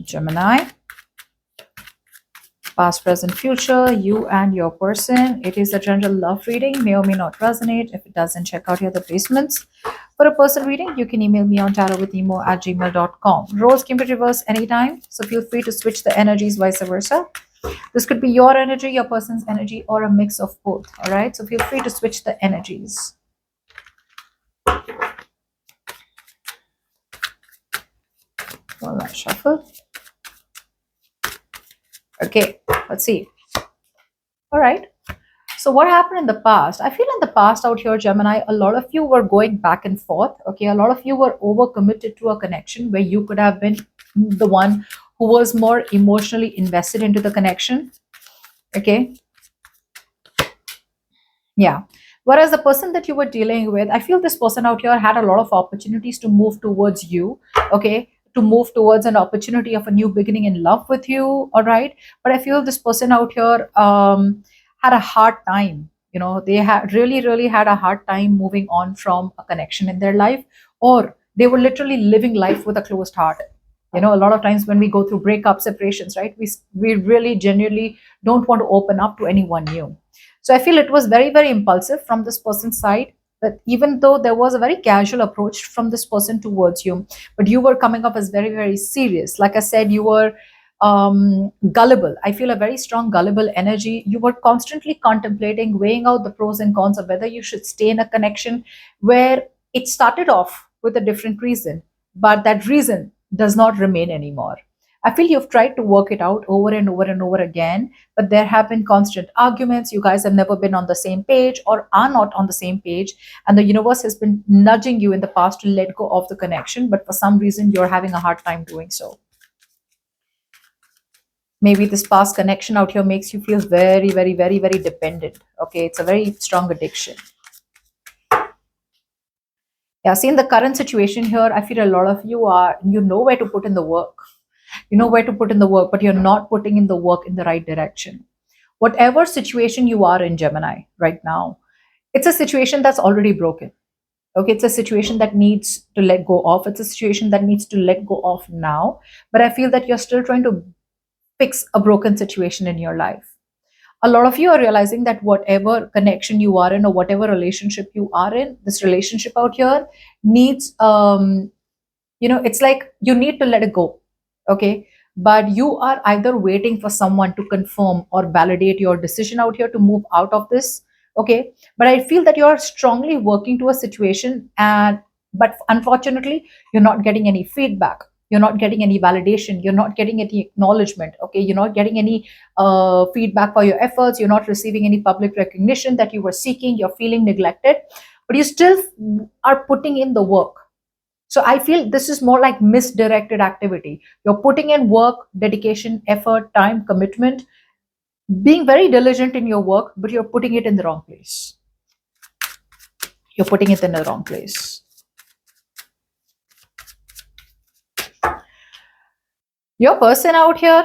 Gemini, past, present, future, you and your person. It is a general love reading, may or may not resonate. If it doesn't, check out your other placements. For a personal reading, you can email me on tarotwithnemo@gmail.com. Roles can be reversed anytime, so feel free to switch the energies, vice versa. This could be your energy, your person's energy, or a mix of both. All right, so feel free to switch the energies. Well, let's shuffle. Okay, let's see. All right. So what happened in the past? I feel in the past out here, Gemini, a lot of you were going back and forth. Okay, a lot of you were overcommitted to a connection where you could have been the one who was more emotionally invested into the connection. Okay. Yeah. Whereas the person that you were dealing with, I feel this person out here had a lot of opportunities to move towards you. Okay. To move towards an opportunity of a new beginning in love with you. All right. But I feel this person out here had a hard time. You know, they had really had a hard time moving on from a connection in their life, or they were literally living life with a closed heart. You know, a lot of times when we go through breakup, separations, right, we really genuinely don't want to open up to anyone new. So I feel it was very impulsive from this person's side. But even though there was a very casual approach from this person towards you, but you were coming up as very serious. Like I said, you were gullible. I feel a very strong gullible energy. You were constantly contemplating, weighing out the pros and cons of whether you should stay in a connection where it started off with a different reason, but that reason does not remain anymore. I feel you've tried to work it out over and over again, but there have been constant arguments. You guys have never been on the same page or are not on the same page. And the universe has been nudging you in the past to let go of the connection, but for some reason, you're having a hard time doing so. Maybe this past connection out here makes you feel very dependent. Okay, it's a very strong addiction. Yeah, see, in the current situation here, I feel a lot of you know where to put in the work. You know where to put in the work, but you're not putting in the work in the right direction. Whatever situation you are in, Gemini, right now, it's a situation that's already broken. Okay, it's a situation that needs to let go of. It's a situation that needs to let go of now. But I feel that you're still trying to fix a broken situation in your life. A lot of you are realizing that whatever connection you are in or whatever relationship you are in, this relationship out here needs, it's like you need to let it go. Okay. But you are either waiting for someone to confirm or validate your decision out here to move out of this. Okay. But I feel that you're strongly working to a situation, but unfortunately, you're not getting any feedback. You're not getting any validation. You're not getting any acknowledgement. Okay. You're not getting any feedback for your efforts. You're not receiving any public recognition that you were seeking. You're feeling neglected, but you still are putting in the work. So I feel this is more like misdirected activity. You're putting in work, dedication, effort, time, commitment, being very diligent in your work, but you're putting it in the wrong place. You're putting it in the wrong place. Your person out here,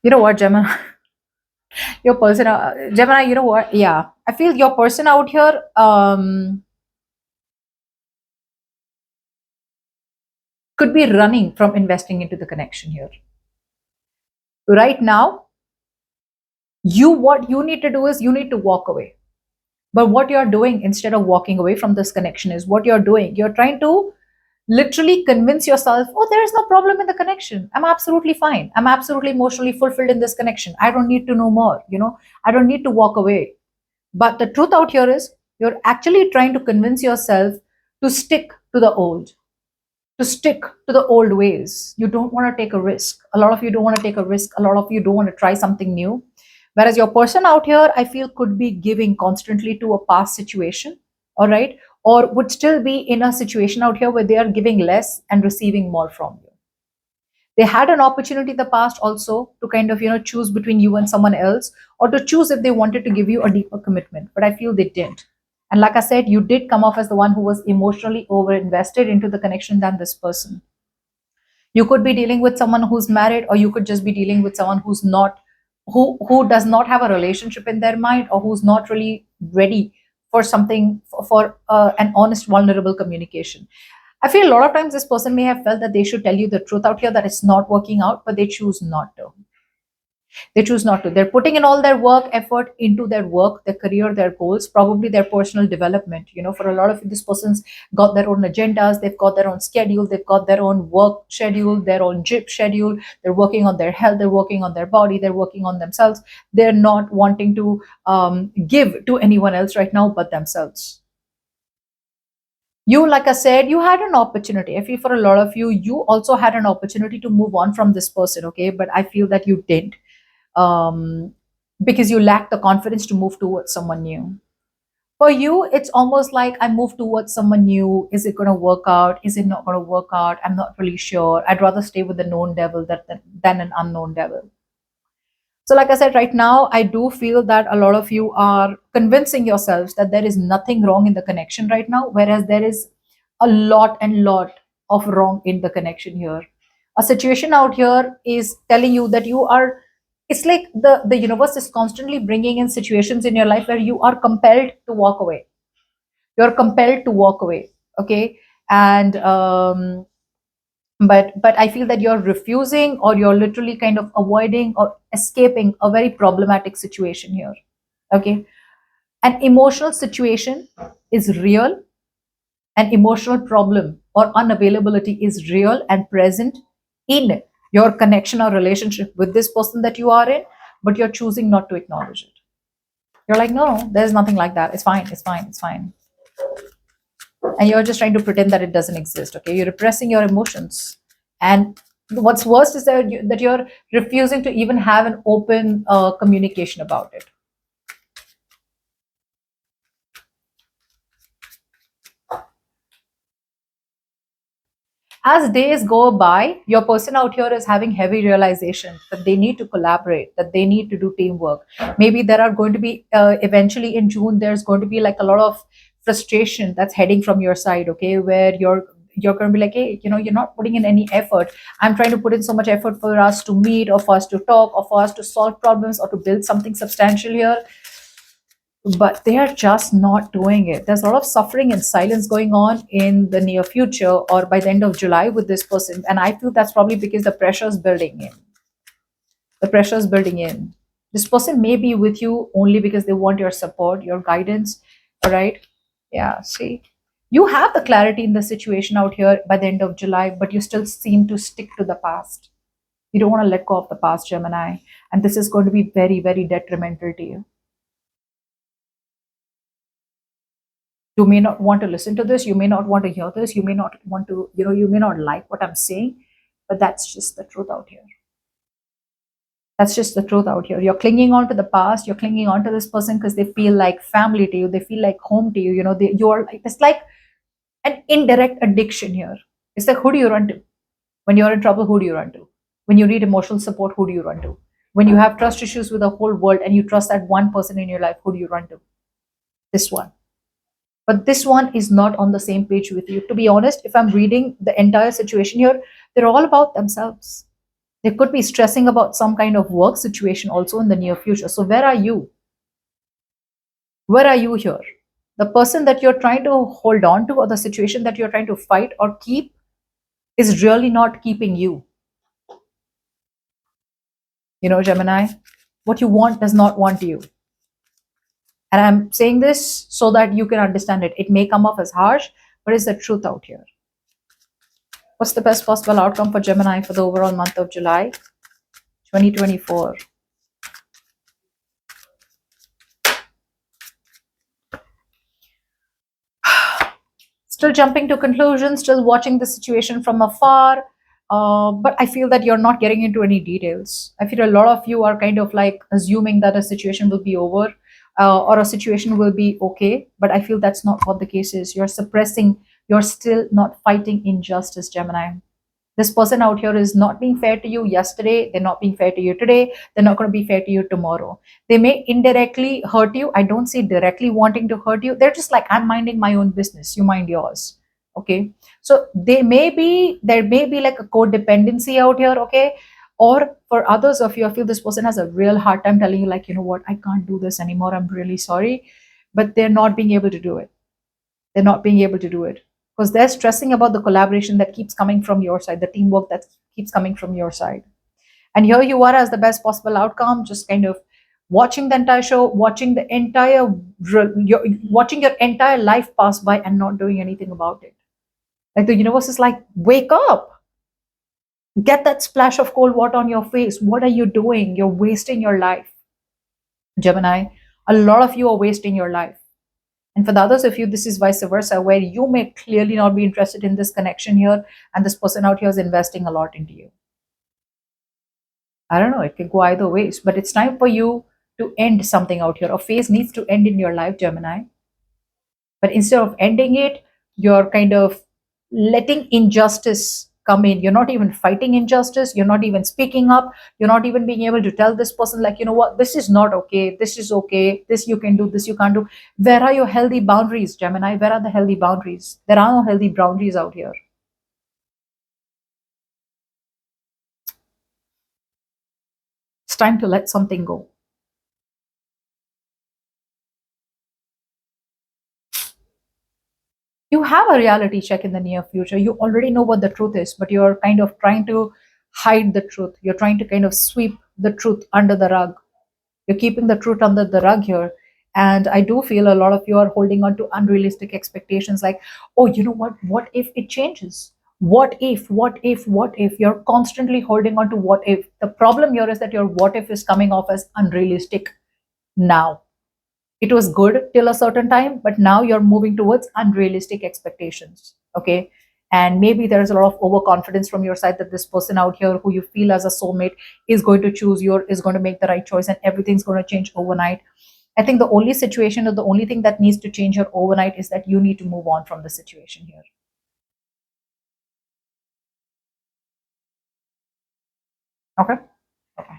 you know what, Gemini? Your person, Gemini, you know what? Yeah, I feel your person out here, could be running from investing into the connection here. Right now, what you need to do is you need to walk away. But what you're doing instead of walking away from this connection is what you're doing. You're trying to literally convince yourself, oh, there is no problem in the connection. I'm absolutely fine. I'm absolutely emotionally fulfilled in this connection. I don't need to know more. I don't need to walk away. But the truth out here is you're actually trying to convince yourself to stick to the old, to stick to the old ways. You don't want to take a risk. A lot of you don't want to take a risk. A lot of you don't want to try something new. Whereas your person out here, I feel, could be giving constantly to a past situation, all right, or would still be in a situation out here where they are giving less and receiving more from you. They had an opportunity in the past also to kind of, choose between you and someone else, or to choose if they wanted to give you a deeper commitment. But I feel they didn't. And like I said, you did come off as the one who was emotionally over invested into the connection than this person. You could be dealing with someone who's married, or you could just be dealing with someone who's not, who does not have a relationship in their mind, or who's not really ready for something, for an honest vulnerable communication. I feel a lot of times this person may have felt that they should tell you the truth out here, that it's not working out, but they choose not to. They choose not to. They're putting in all their work effort into their work, their career, their goals, probably their personal development. For a lot of these persons got their own agendas, they've got their own schedule, they've got their own work schedule, their own gym schedule. They're working on their health, they're working on their body, they're working on themselves. They're not wanting to give to anyone else right now but themselves. You, like I said, you had an opportunity. I feel for a lot of you, you also had an opportunity to move on from this person, okay? But I feel that you didn't, um, because you lack the confidence to move towards someone new. For you, it's almost like, I move towards someone new. Is it going to work out? Is it not going to work out? I'm not really sure. I'd rather stay with the known devil than an unknown devil. So, like I said, right now, I do feel that a lot of you are convincing yourselves that there is nothing wrong in the connection right now, whereas there is a lot and lot of wrong in the connection here. A situation out here is telling you that you are, it's like the universe is constantly bringing in situations in your life where you are compelled to walk away. You're compelled to walk away, okay? And but I feel that you're refusing, or you're literally kind of avoiding or escaping a very problematic situation here, okay? An emotional situation is real. An emotional problem or unavailability is real and present in your connection or relationship with this person that you are in, but you're choosing not to acknowledge it. You're like, no, no, there's nothing like that. It's fine, it's fine, it's fine. And you're just trying to pretend that it doesn't exist, okay? You're repressing your emotions. And what's worst is that you're refusing to even have an open communication about it. As days go by, your person out here is having heavy realization that they need to collaborate, that they need to do teamwork. Maybe there are going to be, eventually in June, there's going to be like a lot of frustration that's heading from your side, okay, where you're going to be like, hey, you're not putting in any effort. I'm trying to put in so much effort for us to meet, or for us to talk, or for us to solve problems, or to build something substantial here, but they are just not doing it. There's a lot of suffering and silence going on in the near future, or by the end of July, with this person. And I feel that's probably because the pressure is building in. The pressure is building in. This person may be with you only because they want your support, your guidance. All right. Yeah. See, you have the clarity in the situation out here by the end of July, but you still seem to stick to the past. You don't want to let go of the past, Gemini. And this is going to be very, very detrimental to you. You may not want to listen to this, you may not want to hear this, you may not want to, you may not like what I'm saying, but that's just the truth out here. That's just the truth out here. You're clinging on to the past, you're clinging on to this person because they feel like family to you, they feel like home to you. You're like, it's like an indirect addiction here. It's like, who do you run to when you're in trouble? Who do you run to when you need emotional support? Who do you run to when you have trust issues with the whole world and you trust that one person in your life? Who do you run to? This one. But this one is not on the same page with you. To be honest, if I'm reading the entire situation here, they're all about themselves. They could be stressing about some kind of work situation also in the near future. So where are you? Where are you here? The person that you're trying to hold on to, or the situation that you're trying to fight or keep, is really not keeping you. Gemini, what you want does not want you. And I'm saying this so that you can understand it. It may come off as harsh, but it's the truth out here. What's the best possible outcome for Gemini for the overall month of July 2024? Still jumping to conclusions, still watching the situation from afar. But I feel that you're not getting into any details. I feel a lot of you are kind of like assuming that a situation will be over, or a situation will be okay. But I feel that's not what the case is. You're suppressing, you're still not fighting injustice, Gemini. This person out here is not being fair to you yesterday. They're not being fair to you today. They're not going to be fair to you tomorrow. They may indirectly hurt you. I don't see directly wanting to hurt you. They're just like, I'm minding my own business. You mind yours. Okay. So there may be like a codependency out here. Okay. Or for others of you, I feel this person has a real hard time telling you, like, you know what, I can't do this anymore. I'm really sorry. But they're not being able to do it. They're not being able to do it because they're stressing about the collaboration that keeps coming from your side, the teamwork that keeps coming from your side. And here you are as the best possible outcome, just kind of watching the entire show, watching the entire, watching your entire life pass by and not doing anything about it. Like the universe is like, wake up, get that splash of cold water on your face. What are you doing? You're wasting your life. Gemini, a lot of you are wasting your life. And for the others of you, this is vice versa, where you may clearly not be interested in this connection here, and this person out here is investing a lot into you. I don't know, it can go either ways, but it's time for you to end something out here. A phase needs to end in your life, Gemini. But instead of ending it, you're kind of letting injustice come in. You're not even fighting injustice. You're not even speaking up. You're not even being able to tell this person, like, you know what, this is not okay. This is okay. This you can do. This you can't do. Where are your healthy boundaries, Gemini? Where are the healthy boundaries? There are no healthy boundaries out here. It's time to let something go. You have a reality check in the near future. You already know what the truth is, but you're kind of trying to hide the truth. You're trying to kind of sweep the truth under the rug. You're keeping the truth under the rug here. And I do feel a lot of you are holding on to unrealistic expectations like, oh, you know what? What if it changes? What if, what if, what if? You're constantly holding on to what if. The problem here is that your what if is coming off as unrealistic now. It was good till a certain time, but now you're moving towards unrealistic expectations. Okay. And maybe there is a lot of overconfidence from your side that this person out here who you feel as a soulmate is going to choose you, or is going to make the right choice, and everything's going to change overnight. I think the only situation, or the only thing that needs to change here overnight, is that you need to move on from the situation here. Okay. Okay.